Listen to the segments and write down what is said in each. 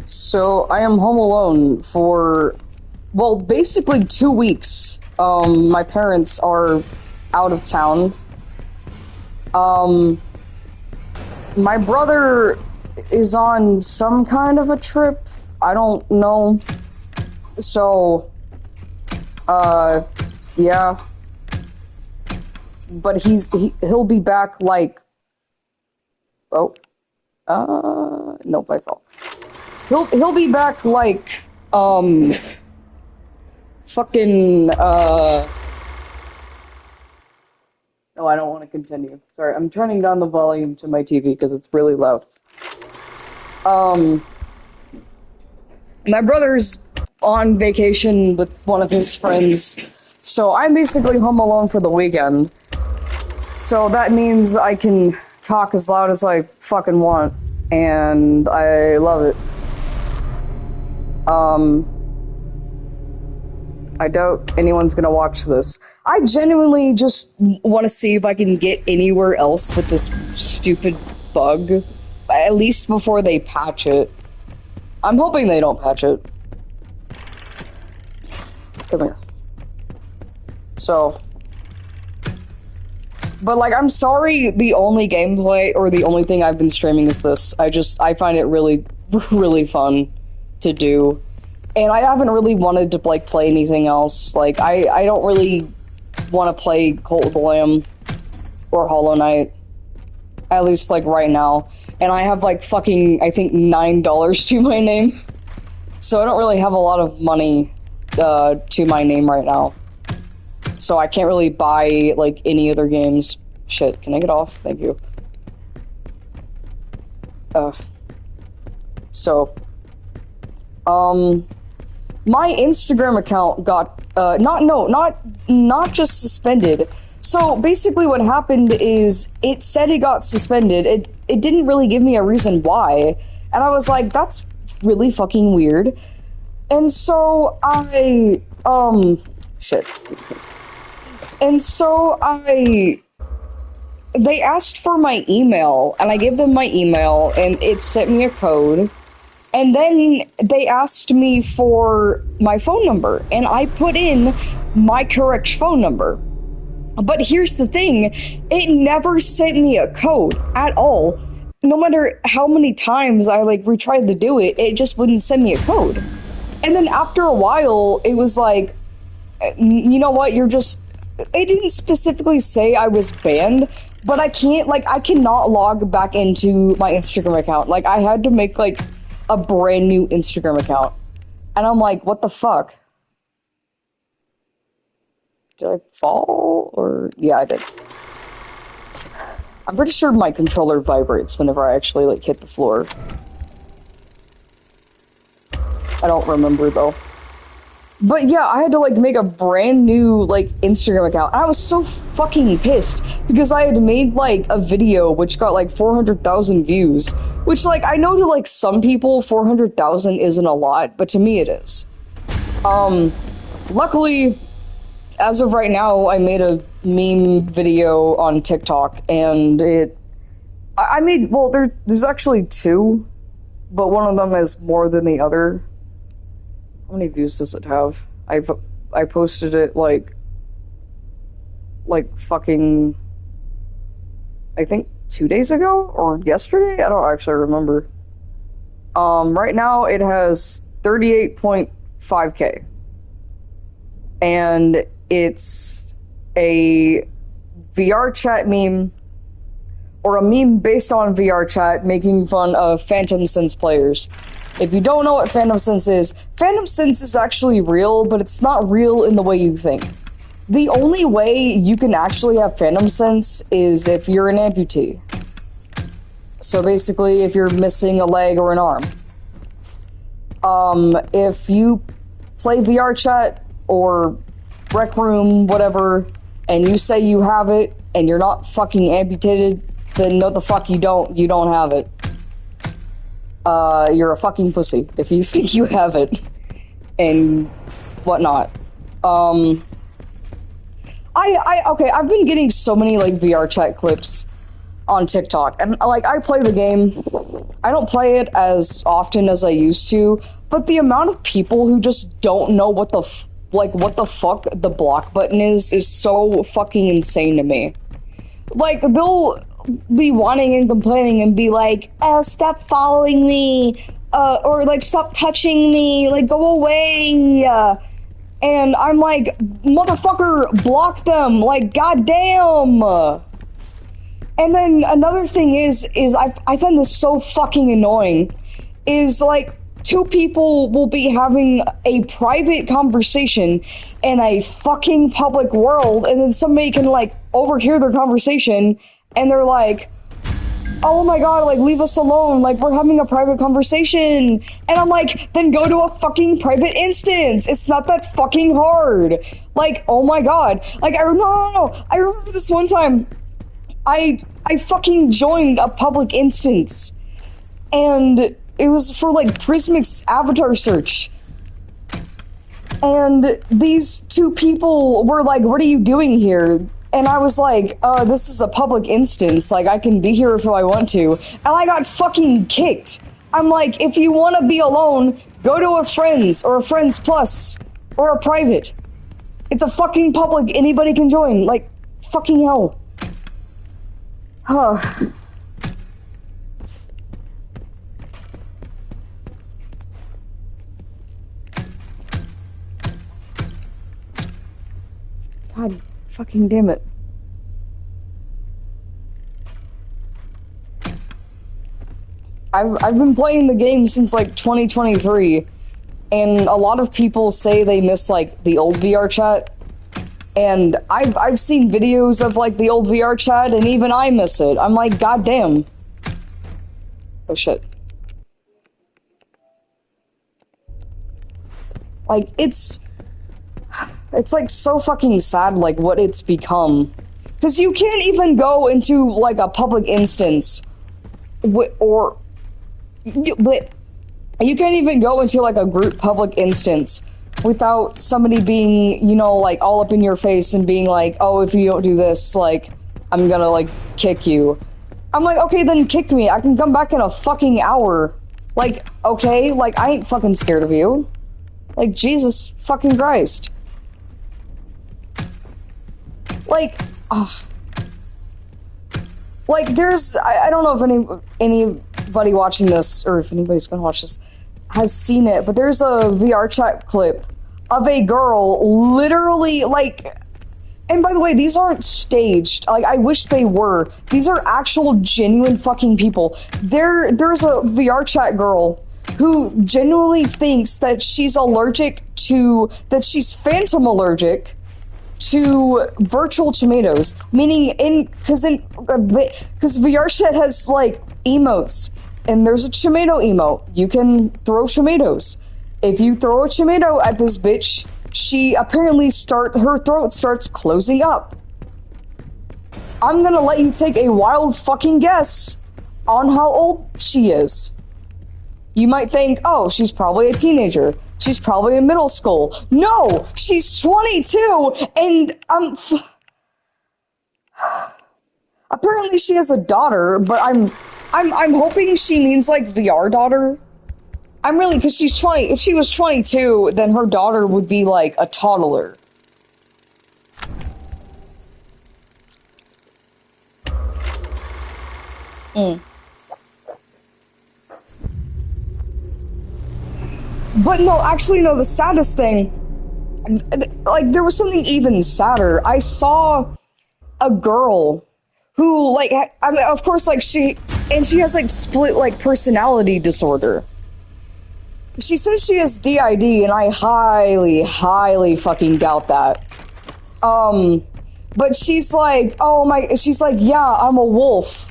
So I am home alone for, well, basically 2 weeks. My parents are out of town. My brother is on some kind of a trip. I don't know. So, yeah. But he'll be back like, oh, nope, I fell. He'll be back like, fucking, no, I don't want to continue. Sorry, I'm turning down the volume to my TV because it's really loud. My brother's on vacation with one of his friends, so I'm basically home alone for the weekend. So that means I can talk as loud as I fucking want, and I love it. I doubt anyone's gonna watch this. I genuinely just want to see if I can get anywhere else with this stupid bug, at least before they patch it. I'm hoping they don't patch it. Come here. So, but like, I'm sorry, the only gameplay or the only thing I've been streaming is this. I find it really, really fun to do. And I haven't really wanted to like play anything else. Like, I don't really want to play Cult of the Lamb or Hollow Knight. At least like right now. And I have like fucking, I think, $9 to my name. So I don't really have a lot of money to my name right now. So I can't really buy like any other games. Shit, can I get off? Thank you. So, my Instagram account got, not just suspended. So basically what happened is it said it got suspended. It didn't really give me a reason why. And I was like, that's really fucking weird. And so they asked for my email, and I gave them my email, and it sent me a code. And then they asked me for my phone number, and I put in my correct phone number. But here's the thing, it never sent me a code at all. No matter how many times I like retried to do it, it just wouldn't send me a code. And then after a while, it was like, you know what, it didn't specifically say I was banned, but I cannot log back into my Instagram account. Like, I had to make like a brand new Instagram account. And I'm like, what the fuck? Did I fall? Or, yeah, I did. I'm pretty sure my controller vibrates whenever I actually, like, hit the floor. I don't remember, though. But yeah, I had to, like, make a brand new, like, Instagram account. I was so fucking pissed because I had made, like, a video which got, like, 400,000 views. Which, like, I know to, like, some people, 400,000 isn't a lot, but to me it is. Luckily, as of right now, I made a meme video on TikTok, and there's actually two, but one of them is more than the other. How many views does it have? I posted it like fucking, I think 2 days ago or yesterday? I don't actually remember. Right now it has 38.5K. And it's a VR chat meme, or a meme based on VR chat making fun of Phantom Sense players. If you don't know what Phantom Sense is actually real, but it's not real in the way you think. The only way you can actually have Phantom Sense is if you're an amputee. So basically, if you're missing a leg or an arm. If you play VR chat or Rec Room, whatever, and you say you have it, and you're not fucking amputated, then no the fuck you don't have it. You're a fucking pussy if you think you have it, and whatnot. Okay, I've been getting so many, like, VR chat clips. on TikTok, and like I play the game. I don't play it as often as I used to, but the amount of people who just don't know what the what the fuck the block button is so fucking insane to me. Like they'll be whining and complaining and be like, stop following me, or like stop touching me, like go away. And I'm like, motherfucker, block them, like goddamn. And then another thing is I find this so fucking annoying, is like two people will be having a private conversation in a fucking public world, and then somebody can like overhear their conversation, and they're like, oh my god, like leave us alone, like we're having a private conversation. And I'm like, then go to a fucking private instance. It's not that fucking hard. Like, oh my god. Like, no. I remember this one time, I fucking joined a public instance, and it was for like Prismic's avatar search. And these two people were like, what are you doing here? And I was like, this is a public instance, like I can be here if I want to. And I got fucking kicked. I'm like, if you want to be alone, go to a friend's or a friend's plus or a private. It's a fucking public, anybody can join, like fucking hell. Huh. God fucking damn it. I've been playing the game since like 2023, and a lot of people say they miss like the old VR chat. And I've seen videos of like the old VR chat, and even I miss it. I'm like, goddamn. Oh shit. Like it's like so fucking sad, like what it's become. Because you can't even go into like a public instance, but you can't even go into like a group public instance without somebody being, you know, like all up in your face and being like, oh, if you don't do this, like, I'm gonna like kick you. I'm like, okay, then kick me. I can come back in a fucking hour. Like, okay, like I ain't fucking scared of you. Like, Jesus fucking Christ. Like, ugh. Like, there's, I don't know if anybody watching this, or if anybody's gonna watch this, has seen it, but there's a VR chat clip of a girl literally, like, and by the way, these aren't staged. Like, I wish they were. These are actual, genuine fucking people. There's a VR chat girl who genuinely thinks that she's phantom allergic to virtual tomatoes, meaning because VR chat has like emotes, and there's a tomato emote. You can throw tomatoes. If you throw a tomato at this bitch, she apparently her throat starts closing up. I'm gonna let you take a wild fucking guess on how old she is. You might think, oh, she's probably a teenager. She's probably in middle school. No, she's 22, and apparently she has a daughter, but I'm hoping she means like VR daughter. I'm really, because she's 20. If she was 22, then her daughter would be like a toddler. But no, actually, no, the saddest thing, like, there was something even sadder. I saw a girl who, like, I mean, of course, like, she has, like, split, like, personality disorder. She says she has DID, and I highly, highly fucking doubt that. But she's like, she's like, yeah, I'm a wolf.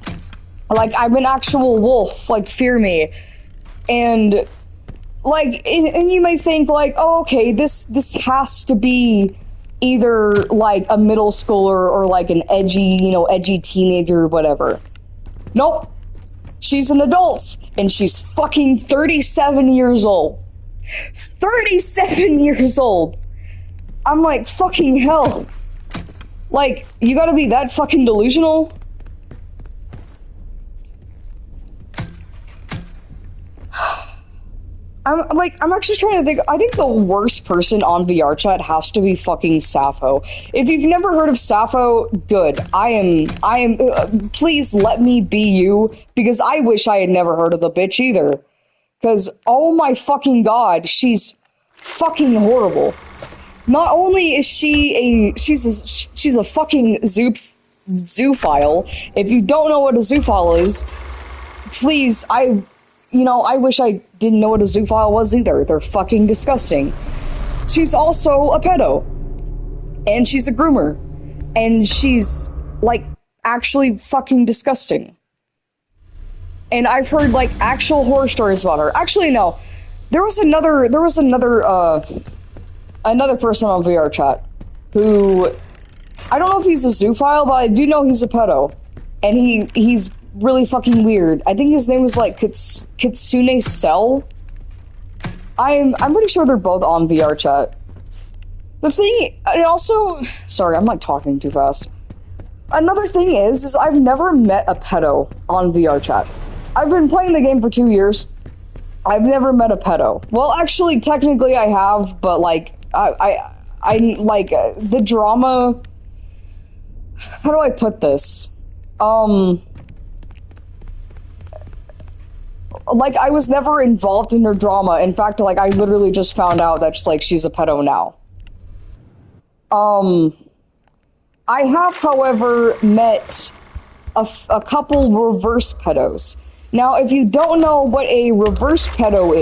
Like, I'm an actual wolf, like, fear me. And, like, and you may think, like, oh, okay, this has to be either, like, a middle schooler or, like, an edgy teenager or whatever. Nope. She's an adult, and she's fucking 37 years old. 37 years old! I'm like, fucking hell. Like, you gotta be that fucking delusional? I'm actually trying to think. I think the worst person on VR chat has to be fucking Sappho. If you've never heard of Sappho, good. Please let me be you, because I wish I had never heard of the bitch either. Because, oh my fucking god, she's fucking horrible. Not only is she's a fucking zoophile. If you don't know what a zoophile is, please, I wish I didn't know what a zoophile was either. They're fucking disgusting. She's also a pedo. And she's a groomer. And she's, like, actually fucking disgusting. And I've heard, like, actual horror stories about her. Actually, no. There was another person on VR chat who, I don't know if he's a zoophile, but I do know he's a pedo. And he's really fucking weird. I think his name was like Kitsune Cell. I'm pretty sure they're both on VR chat. The thing, and also, sorry, I'm like talking too fast. Another thing is I've never met a pedo on VR chat. I've been playing the game for 2 years. I've never met a pedo. Well, actually, technically I have, but like, I like, the drama, how do I put this? Like, I was never involved in her drama. In fact, like, I literally just found out that, like, she's a pedo now. I have, however, met a couple reverse pedos. Now, if you don't know what a reverse pedo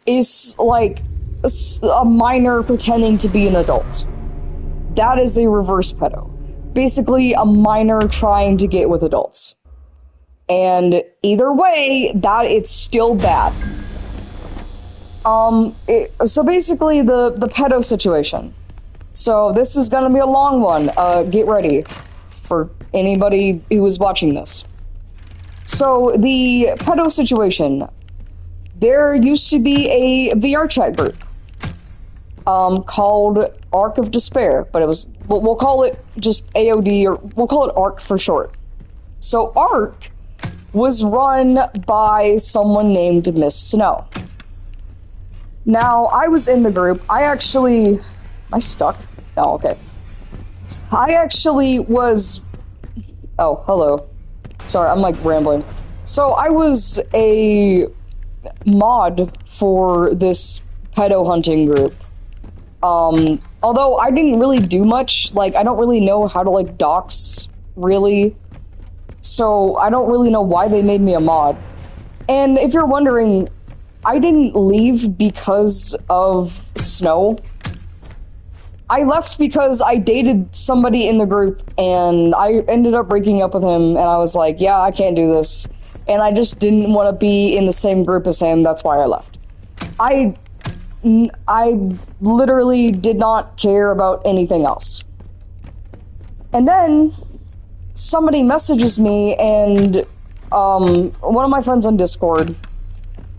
is like a minor pretending to be an adult. That is a reverse pedo. Basically, a minor trying to get with adults. And either way, that it's still bad. So basically, the pedo situation. So this is gonna be a long one. Get ready for anybody who is watching this. So the pedo situation. There used to be a VR chat group called Arc of Despair, but it was, we'll call it just AOD, or we'll call it Arc for short. So Arc was run by someone named Miss Snow. Now, I was in the group. Am I stuck? Oh, okay. I actually was, oh, hello. Sorry, I'm like rambling. So I was a mod for this pedo hunting group. Although I didn't really do much, like, I don't really know how to, like, dox, really. So I don't really know why they made me a mod. And if you're wondering, I didn't leave because of Snow. I left because I dated somebody in the group, and I ended up breaking up with him, and I was like, yeah, I can't do this. And I just didn't want to be in the same group as him, that's why I left. I literally did not care about anything else. And then somebody messages me, and one of my friends on Discord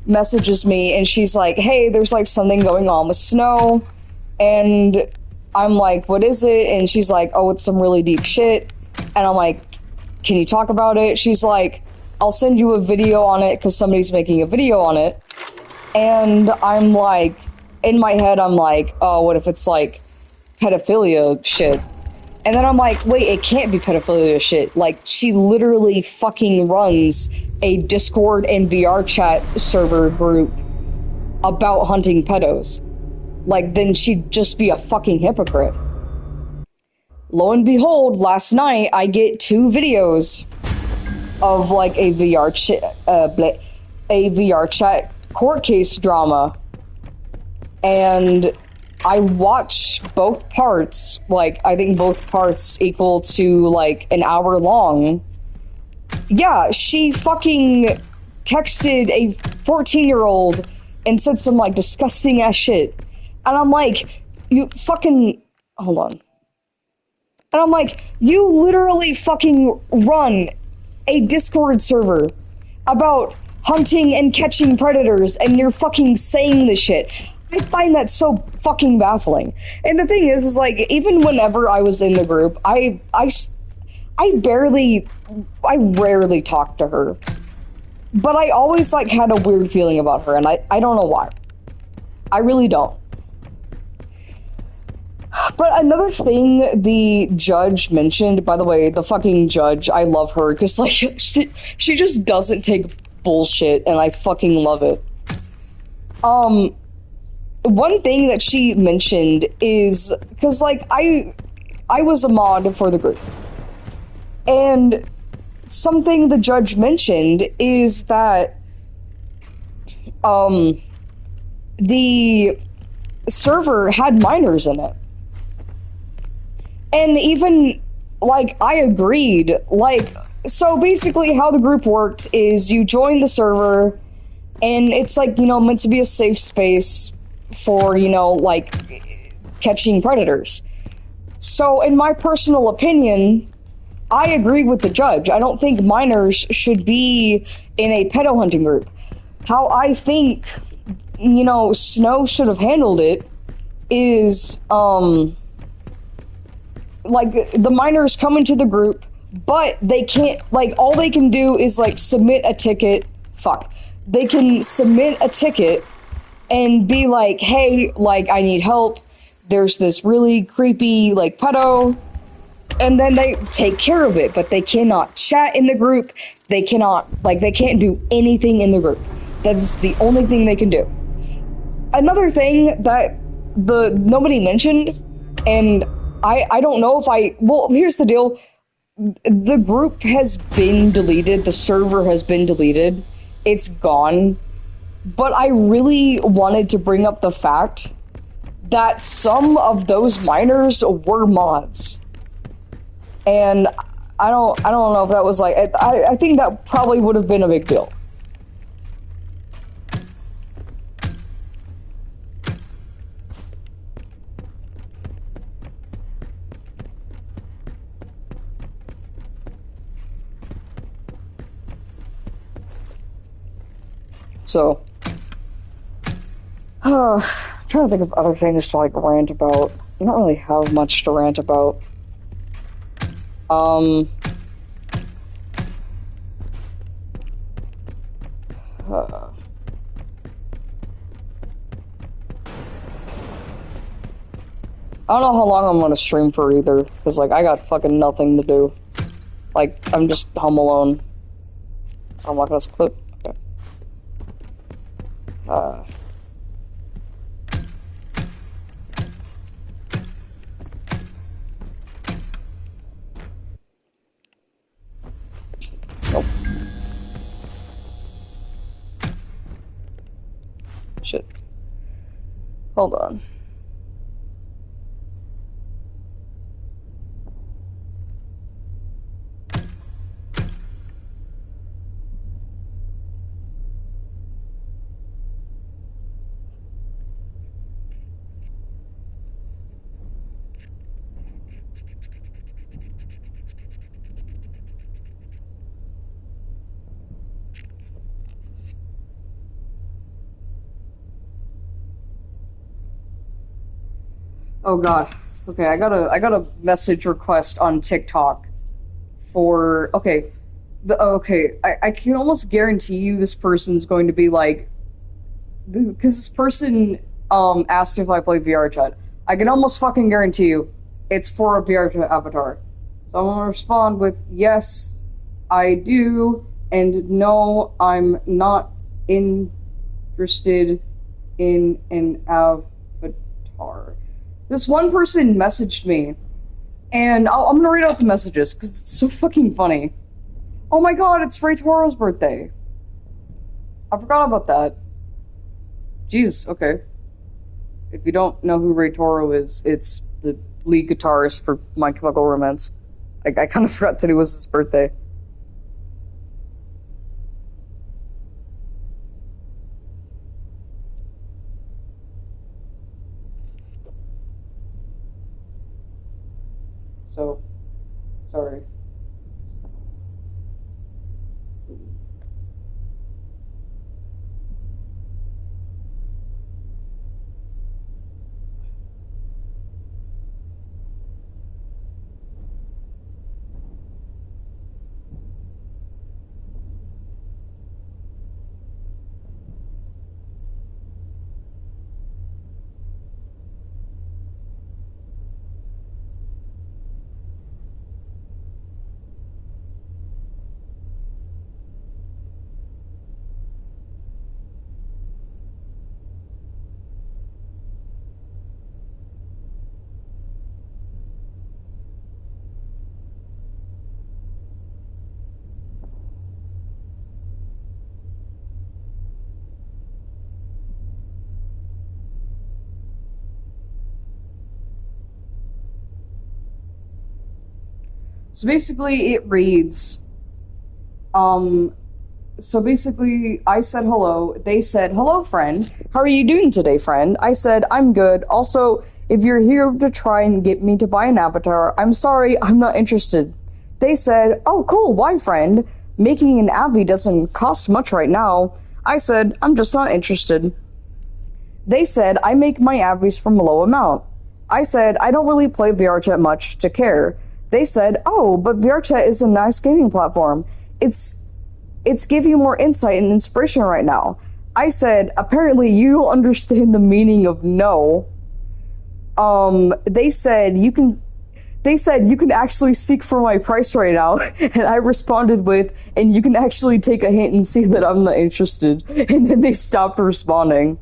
messages me, and she's like, hey, there's like something going on with Snow. And I'm like, what is it? And she's like, oh, it's some really deep shit. And I'm like, can you talk about it? She's like, I'll send you a video on it because somebody's making a video on it. And I'm like, in my head, I'm like, oh, what if it's like pedophilia shit? And then I'm like, wait, it can't be pedophilia shit. Like, she literally fucking runs a Discord and VR chat server group about hunting pedos. Like, then she'd just be a fucking hypocrite. Lo and behold, last night, I get 2 videos of, like, a VR chat court case drama. And I watch both parts, like, I think both parts equal to, like, an hour long. Yeah, she fucking texted a 14-year-old and said some, like, disgusting ass shit. And I'm like, you fucking, hold on. And I'm like, you literally fucking run a Discord server about hunting and catching predators, and you're fucking saying this shit. I find that so fucking baffling. And the thing is like, even whenever I was in the group, I rarely talked to her. but I always like had a weird feeling about her, and I don't know why. I really don't. But another thing the judge mentioned, by the way, the fucking judge, I love her because like she just doesn't take bullshit, and I fucking love it. Um, One thing that she mentioned is because like I was a mod for the group, and something the judge mentioned is that um the server had minors in it. And even like I agreed, like so basically how the group worked is you join the server and it's like, meant to be a safe space for, like catching predators. So in my personal opinion, I agree with the judge. I don't think minors should be in a pedo hunting group. How I think, Snow should have handled it is like the minors come into the group, but they can't, like, all they can do is like submit a ticket. Fuck. They can submit a ticket and be like, hey, like, I need help. There's this really creepy, like, pedo. And then they take care of it, but they cannot chat in the group. They cannot, like, they can't do anything in the group. That's the only thing they can do. Another thing that nobody mentioned, and I don't know if well, here's the deal. The group has been deleted, the server has been deleted, it's gone. But I really wanted to bring up the fact that some of those miners were mods. And I don't know if that was like, I think that probably would have been a big deal. So, I'm trying to think of other things to like rant about. I don't really have much to rant about. Um, uh, I don't know how long I'm gonna stream for either, because like I got fucking nothing to do. Like I'm just home alone. I'm not gonna clip. Okay. Uh, nope. Shit. Hold on. Oh god. Okay, I got a message request on TikTok for I can almost guarantee you this person's going to be like, because this person asked if I play VR chat. I can almost fucking guarantee you it's for a VR chat avatar. So I'm gonna respond with yes, I do, and no, I'm not interested in an avatar. This one person messaged me, and I'm gonna read out the messages because it's so fucking funny. Oh my god, it's Ray Toro's birthday. I forgot about that. Jeez, okay. If you don't know who Ray Toro is, it's the lead guitarist for My Chemical Romance. I kind of forgot today was his birthday. So, sorry. So basically, it reads, um, so basically, I said hello. They said, hello, friend. How are you doing today, friend? I said, I'm good. Also, if you're here to try and get me to buy an avatar, I'm sorry, I'm not interested. They said, oh, cool, why, friend? Making an Abby doesn't cost much right now. I said, I'm just not interested. They said, I make my Abbies from a low amount. I said, I don't really play VRChat much to care. They said, oh, but VRChat is a nice gaming platform. It's giving you more insight and inspiration right now. I said, apparently you don't understand the meaning of no. They said you can actually seek for my price right now. And I responded with, and you can actually take a hint and see that I'm not interested. And then they stopped responding.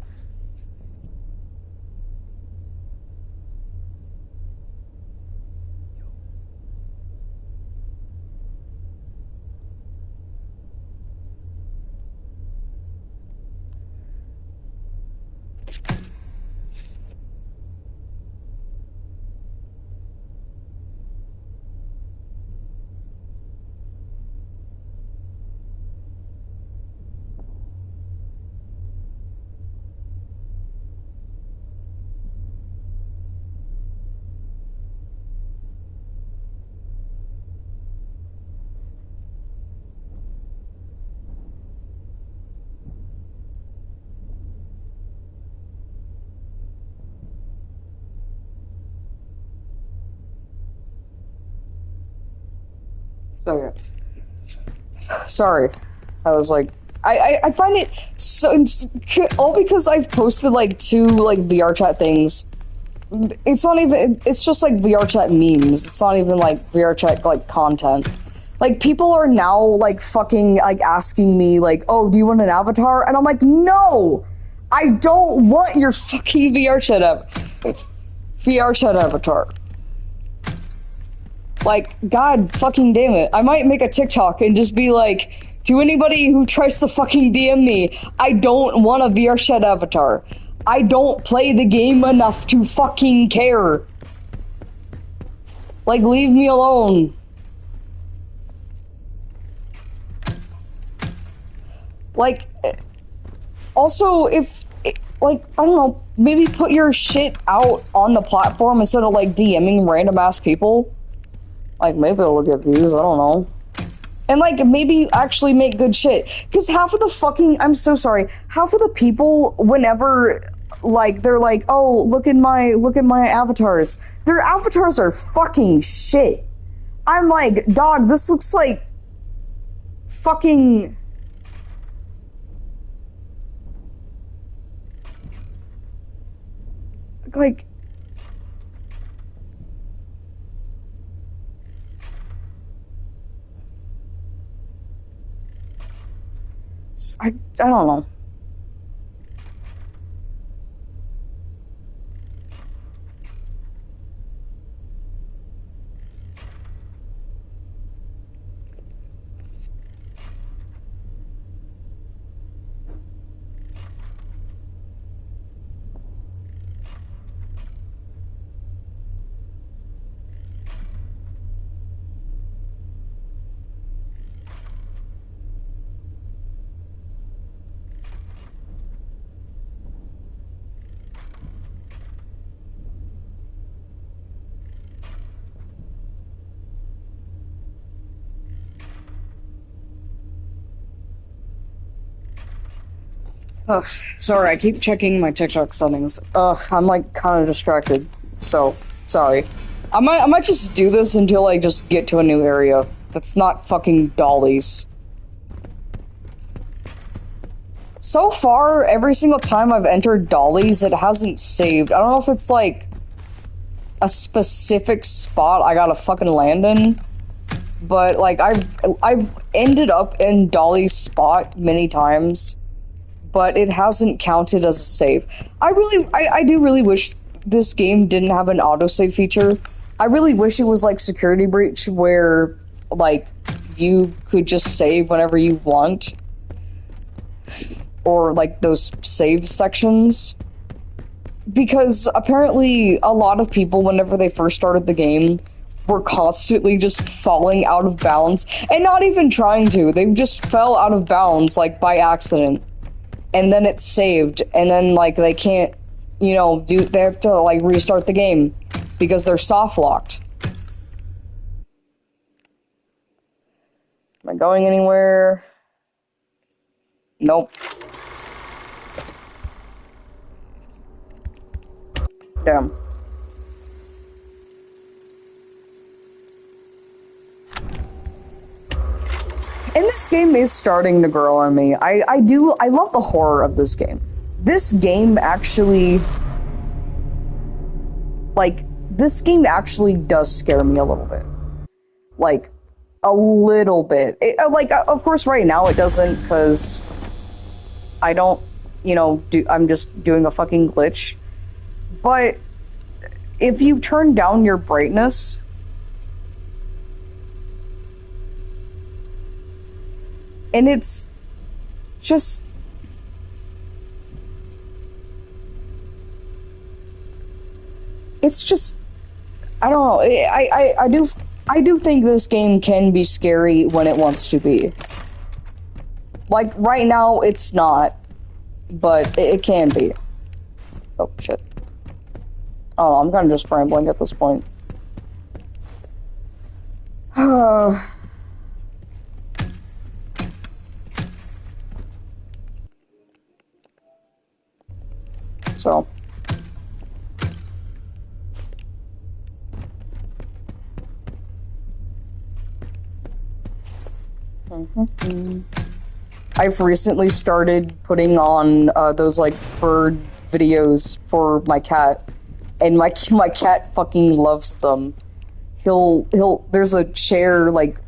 So yeah. Sorry. I was like, I find it so, all because I've posted like two like VRChat things. It's not even, it's just like VRChat memes. It's not even like VRChat like content. Like people are now like fucking like asking me like, oh, do you want an avatar? And I'm like, no! I don't want your fucking VRChat avatar. Like, god fucking damn it. I might make a TikTok and just be like, to anybody who tries to fucking DM me, I don't want a VRChat avatar. I don't play the game enough to fucking care. Like, leave me alone. Like, also, if, like, I don't know, maybe put your shit out on the platform instead of, like, DMing random-ass people. Like, maybe it'll get views, I don't know. And, like, maybe actually make good shit. Because half of the fucking, I'm so sorry, half of the people, whenever, like, they're like, oh, look at my avatars. Their avatars are fucking shit. I'm like, dog, this looks like fucking... Like... I don't know. Ugh, sorry, I keep checking my TikTok settings. Ugh, I'm like kind of distracted. So, sorry. I might just do this until I just get to a new area. That's not fucking dollies. So far, every single time I've entered dollies, it hasn't saved. I don't know if it's like a specific spot I gotta fucking land in, but like I've ended up in Dolly's spot many times, but it hasn't counted as a save. I do really wish this game didn't have an autosave feature. I really wish it was like Security Breach where like you could just save whenever you want, or like those save sections. Because apparently a lot of people, whenever they first started the game, were constantly just falling out of bounds, and not even trying to. They just fell out of bounds, like, by accident. And then it's saved, and then, like, they can't, you know, they have to, like, restart the game because they're soft locked. Am I going anywhere? Nope. Damn. And this game is starting to grow on me. I love the horror of this game. This game actually, like, this game actually does scare me a little bit. Like, a little bit. Like, of course, right now it doesn't, because I don't, you know, I'm just doing a fucking glitch. But if you turn down your brightness, and it's just, I don't know. I do think this game can be scary when it wants to be. Like, right now, it's not, but it can be. Oh, shit. Oh, I'm kind of just rambling at this point. So. I've recently started putting on those, like, bird videos for my cat, and my cat fucking loves them. There's a chair, like,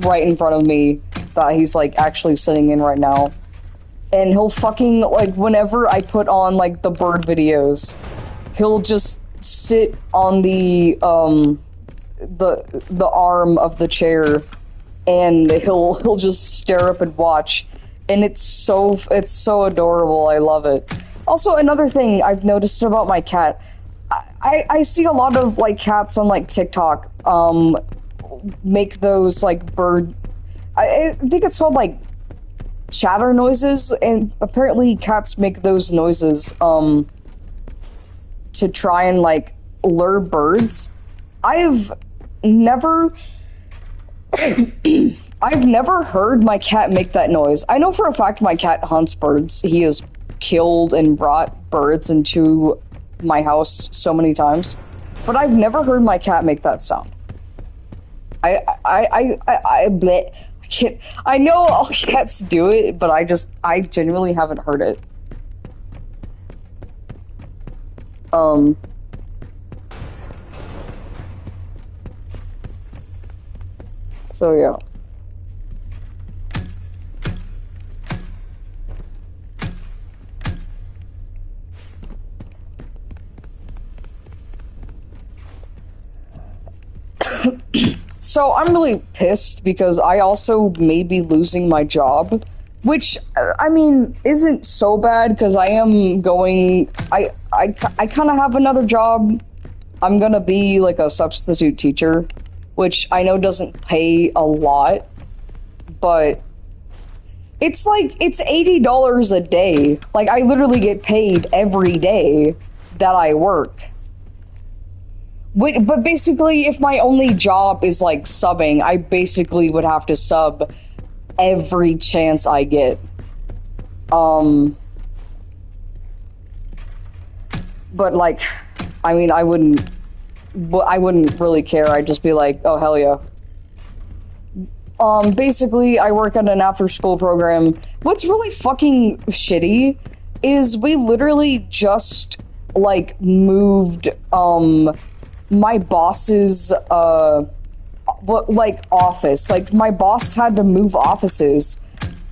right in front of me that he's, like, actually sitting in right now, and he'll fucking, like, whenever I put on, like, the bird videos, he'll just sit on the arm of the chair, and he'll just stare up and watch, and it's so adorable. I love it. Also, another thing I've noticed about my cat, I see a lot of, like, cats on, like, TikTok make those, like, bird, I think it's called, like, chatter noises, and apparently cats make those noises to try and, like, lure birds. I've never heard my cat make that noise. I know for a fact my cat hunts birds. He has killed and brought birds into my house so many times, but I've never heard my cat make that sound. I know all cats do it, but I genuinely haven't heard it. So yeah. So I'm really pissed because I also may be losing my job, which, I mean, isn't so bad because I am going, I kind of have another job. I'm gonna be like a substitute teacher, which I know doesn't pay a lot, but it's like, it's $80 a day. Like, I literally get paid every day that I work. But basically, if my only job is, like, subbing, I basically would have to sub every chance I get. But, like, I mean, I wouldn't really care. I'd just be like, oh, hell yeah. Basically, I work at an after-school program. What's really fucking shitty is we literally just, like, moved, my boss's, office. Like, my boss had to move offices,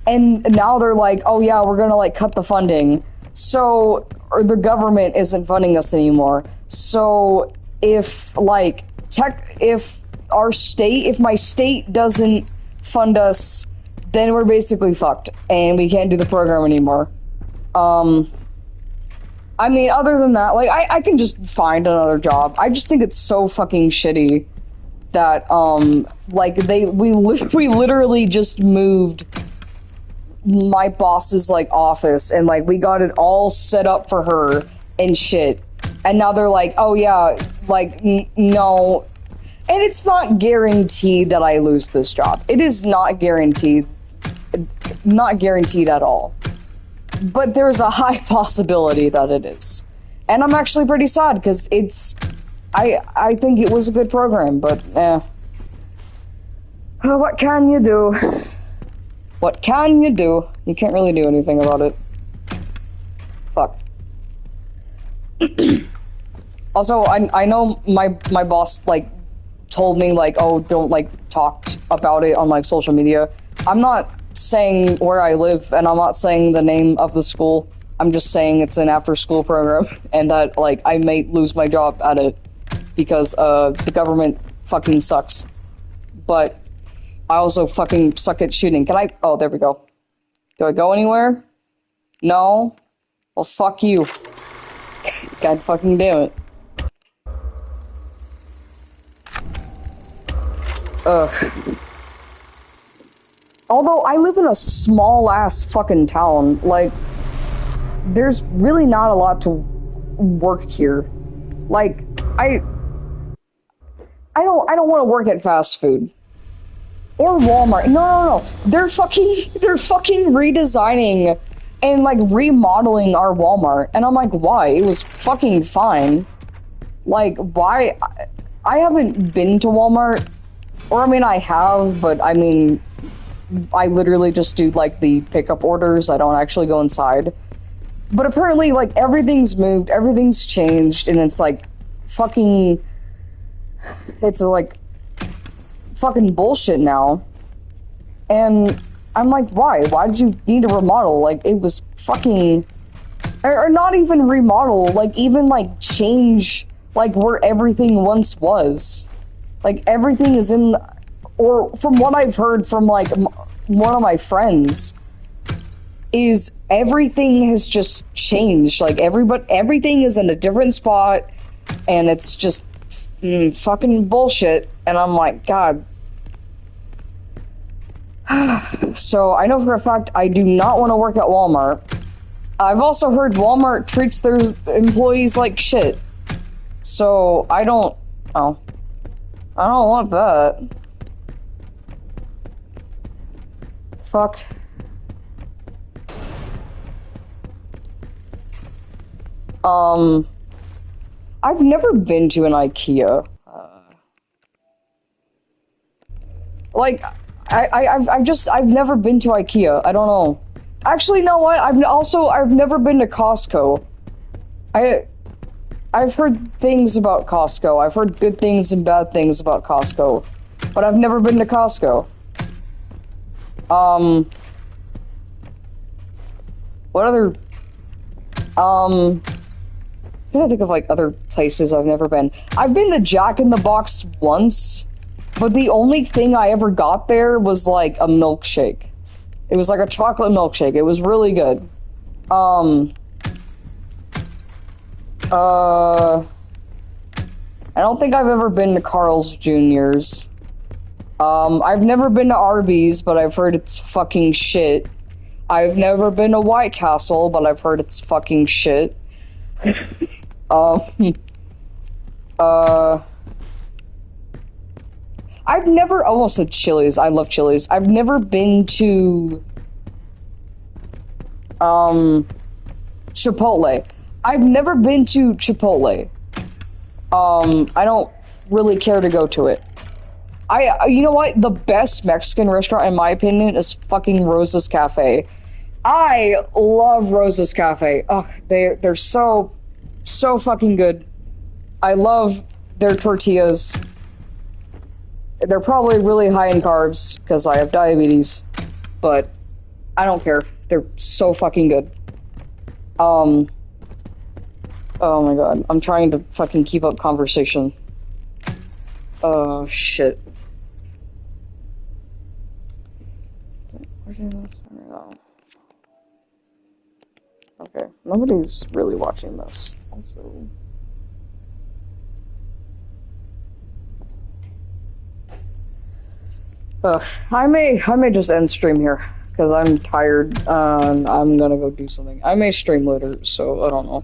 and now they're like, oh yeah, we're gonna, like, cut the funding. So, or the government isn't funding us anymore. So, if, like, if my state doesn't fund us, then we're basically fucked, and we can't do the program anymore. I mean, other than that, like, I can just find another job. I just think it's so fucking shitty that like we literally just moved my boss's like office, and like we got it all set up for her and shit, and now they're like, oh yeah, like no, and it's not guaranteed that I lose this job. It is not guaranteed at all, but there's a high possibility that it is, and I'm actually pretty sad because I think it was a good program, but what can you do? What can you do? You can't really do anything about it. Fuck. Also, I know my boss, like, told me, like, oh, don't, like, talk about it on, like, social media. I'm not saying where I live, and I'm not saying the name of the school. I'm just saying it's an after-school program, and that, like, I may lose my job at it because, the government fucking sucks. But I also fucking suck at shooting. Can I? Oh, there we go. Do I go anywhere? No? Well, fuck you. God fucking damn it. Ugh. Although, I live in a small-ass fucking town. Like, there's really not a lot to work here. Like, I don't want to work at fast food. Or Walmart. No. They're fucking redesigning and, like, remodeling our Walmart. And I'm like, why? It was fucking fine. Like, why? I haven't been to Walmart. Or, I mean, I have, but, I mean, I literally just do, like, the pickup orders. I don't actually go inside. But apparently, like, everything's moved, everything's changed, and it's, like, fucking... It's, like... fucking bullshit now. And I'm like, why? Why did you need to remodel? Like, it was fucking... Or not even remodel, like, even, like, change, like, where everything once was. Like, everything is in... Or, from what I've heard from, like, one of my friends, is everything has just changed. Like, everything is in a different spot, and it's just fucking bullshit. And I'm like, God. So, I know for a fact I do not want to work at Walmart. I've also heard Walmart treats their employees like shit. So, I don't want that. Fuck. I've never been to an IKEA. Like, I've never been to IKEA. I don't know. Actually, you know what? I've never been to Costco. I've heard things about Costco. I've heard good things and bad things about Costco. But I've never been to Costco. What other... I'm trying to think of, like, other places I've never been. I've been to Jack in the Box once, but the only thing I ever got there was, like, a milkshake. It was like a chocolate milkshake. It was really good. I don't think I've ever been to Carl's Jr.'s. I've never been to Arby's, but I've heard it's fucking shit. I've never been to White Castle, but I've heard it's fucking shit. I've never almost said Chili's. I love Chili's. I've never been to Chipotle. I've never been to Chipotle. I don't really care to go to it. You know what? The best Mexican restaurant, in my opinion, is fucking Rosa's Cafe. I love Rosa's Cafe. Ugh, they're so fucking good. I love their tortillas. They're probably really high in carbs, because I have diabetes. But, I don't care. They're so fucking good. Oh my god. I'm trying to fucking keep up conversation. Oh, shit. Okay, nobody's really watching this. Also... I may just end stream here because I'm tired. I'm gonna go do something. I may stream later, so I don't know.